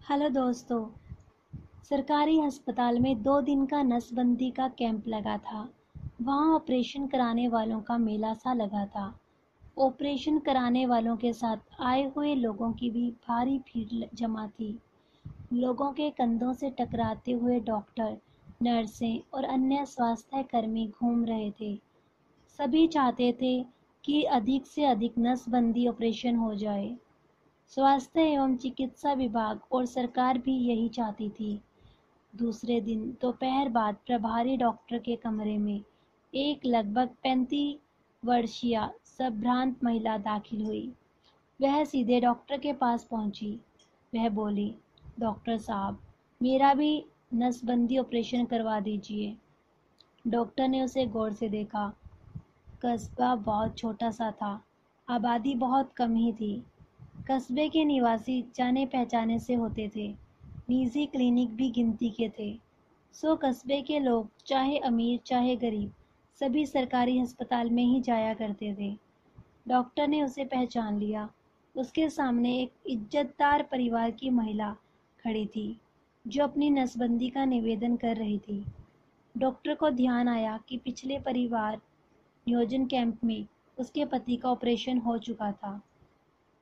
Hello दोस्तों। सरकारी अस्पताल में 2 दिन का नसबंदी का कैंप लगा था। वहाँ ऑपरेशन कराने वालों का मेला सा लगा था। ऑपरेशन कराने वालों के साथ आए हुए लोगों की भी भारी भीड़ जमा थी। लोगों के कंधों से टकराते हुए डॉक्टर, नर्सें और अन्य स्वास्थ्य कर्मी घूम रहे थे। सभी चाहते थे कि अधिक से अधिक नसबंदी ऑपरेशन हो जाए। स्वास्थ्य एवं चिकित्सा विभाग और सरकार भी यही चाहती थी। दूसरे दिन दोपहर बाद प्रभारी डॉक्टर के कमरे में एक लगभग 35 वर्षीय संभ्रांत महिला दाखिल हुई। वह सीधे डॉक्टर के पास पहुंची। वह बोली, डॉक्टर साहब, मेरा भी नसबंदी ऑपरेशन करवा दीजिए। डॉक्टर ने उसे गौर से देखा। कस्बा बहुत छोटा सा था, आबादी बहुत कम ही थी। कस्बे के निवासी जाने पहचाने से होते थे। निजी क्लिनिक भी गिनती के थे। कस्बे के लोग, चाहे अमीर चाहे गरीब, सभी सरकारी अस्पताल में ही जाया करते थे। डॉक्टर ने उसे पहचान लिया। उसके सामने एक इज्जतदार परिवार की महिला खड़ी थी, जो अपनी नसबंदी का निवेदन कर रही थी। डॉक्टर को ध्यान आया कि पिछले परिवार नियोजन कैंप में उसके पति का ऑपरेशन हो चुका था।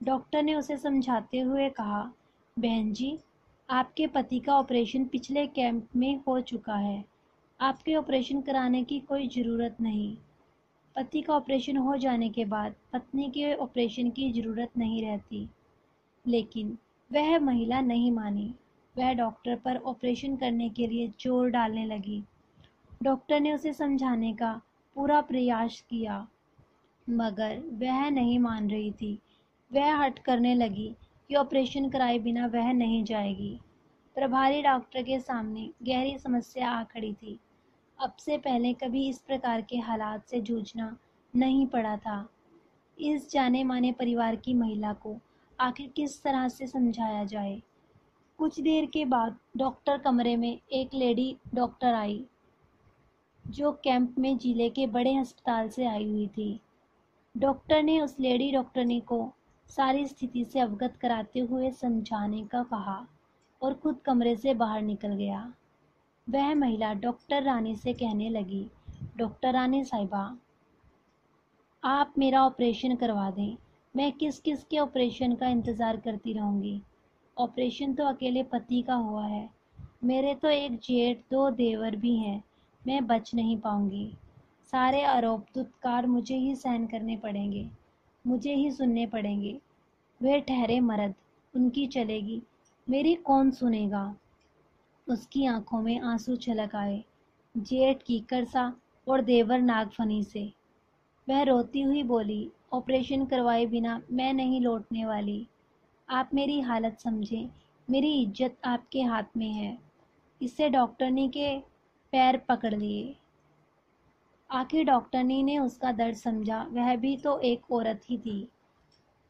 डॉक्टर ने उसे समझाते हुए कहा, बहन जी, आपके पति का ऑपरेशन पिछले कैंप में हो चुका है। आपके ऑपरेशन कराने की कोई ज़रूरत नहीं। पति का ऑपरेशन हो जाने के बाद पत्नी के ऑपरेशन की ज़रूरत नहीं रहती। लेकिन वह महिला नहीं मानी। वह डॉक्टर पर ऑपरेशन करने के लिए जोर डालने लगी। डॉक्टर ने उसे समझाने का पूरा प्रयास किया, मगर वह नहीं मान रही थी। वह हठ करने लगी कि ऑपरेशन कराए बिना वह नहीं जाएगी। प्रभारी डॉक्टर के सामने गहरी समस्या आ खड़ी थी। अब से पहले कभी इस प्रकार के हालात से जूझना नहीं पड़ा था। इस जाने माने परिवार की महिला को आखिर किस तरह से समझाया जाए। कुछ देर के बाद डॉक्टर कमरे में एक लेडी डॉक्टर आई, जो कैंप में जिले के बड़े अस्पताल से आई हुई थी। डॉक्टर ने उस लेडी डॉक्टरनी को सारी स्थिति से अवगत कराते हुए समझाने का कहा और खुद कमरे से बाहर निकल गया। वह महिला डॉक्टर रानी से कहने लगी, डॉक्टर रानी साहिबा, आप मेरा ऑपरेशन करवा दें। मैं किस किस के ऑपरेशन का इंतज़ार करती रहूँगी। ऑपरेशन तो अकेले पति का हुआ है। मेरे तो एक जेठ, 2 देवर भी हैं। मैं बच नहीं पाऊँगी। सारे आरोप दुत्कार मुझे ही सहन करने पड़ेंगे, मुझे ही सुनने पड़ेंगे। वे ठहरे मर्द, उनकी चलेगी, मेरी कौन सुनेगा। उसकी आंखों में आंसू छलक आए, जेठ कीकर सा और देवर नागफनी से। वह रोती हुई बोली, ऑपरेशन करवाए बिना मैं नहीं लौटने वाली। आप मेरी हालत समझें, मेरी इज्जत आपके हाथ में है। इससे डॉक्टरनी के पैर पकड़ लिए। आखिर डॉक्टरनी ने उसका दर्द समझा। वह भी तो एक औरत ही थी।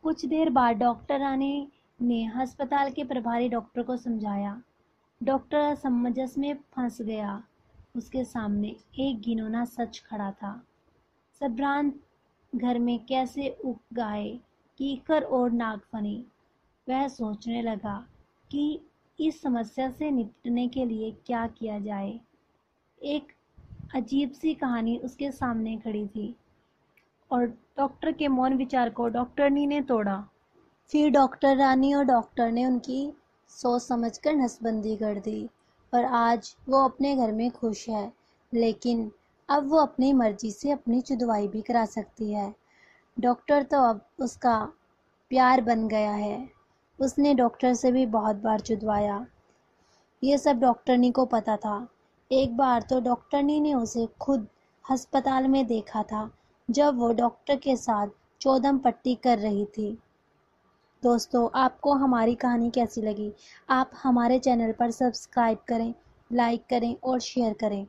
कुछ देर बाद डॉक्टर रानी ने अस्पताल के प्रभारी डॉक्टर को समझाया। डॉक्टर असमंजस में फंस गया। उसके सामने एक घिनौना सच खड़ा था। संभ्रांत घर में कैसे उग आए कीकर और नागफनी। वह सोचने लगा कि इस समस्या से निपटने के लिए क्या किया जाए। एक अजीब सी कहानी उसके सामने खड़ी थी और डॉक्टर के मौन विचार को डॉक्टरनी ने तोड़ा। फिर डॉक्टर रानी और डॉक्टर ने उनकी सोच समझकर नसबंदी कर दी और आज वो अपने घर में खुश है। लेकिन अब वो अपनी मर्जी से अपनी चुदवाई भी करा सकती है। डॉक्टर तो अब उसका प्यार बन गया है। उसने डॉक्टर से भी बहुत बार चुदवाया। ये सब डॉक्टरनी को पता था। एक बार तो डॉक्टरनी ने उसे खुद अस्पताल में देखा था, जब वो डॉक्टर के साथ चौदम पट्टी कर रही थी। दोस्तों, आपको हमारी कहानी कैसी लगी? आप हमारे चैनल पर सब्सक्राइब करें, लाइक करें और शेयर करें।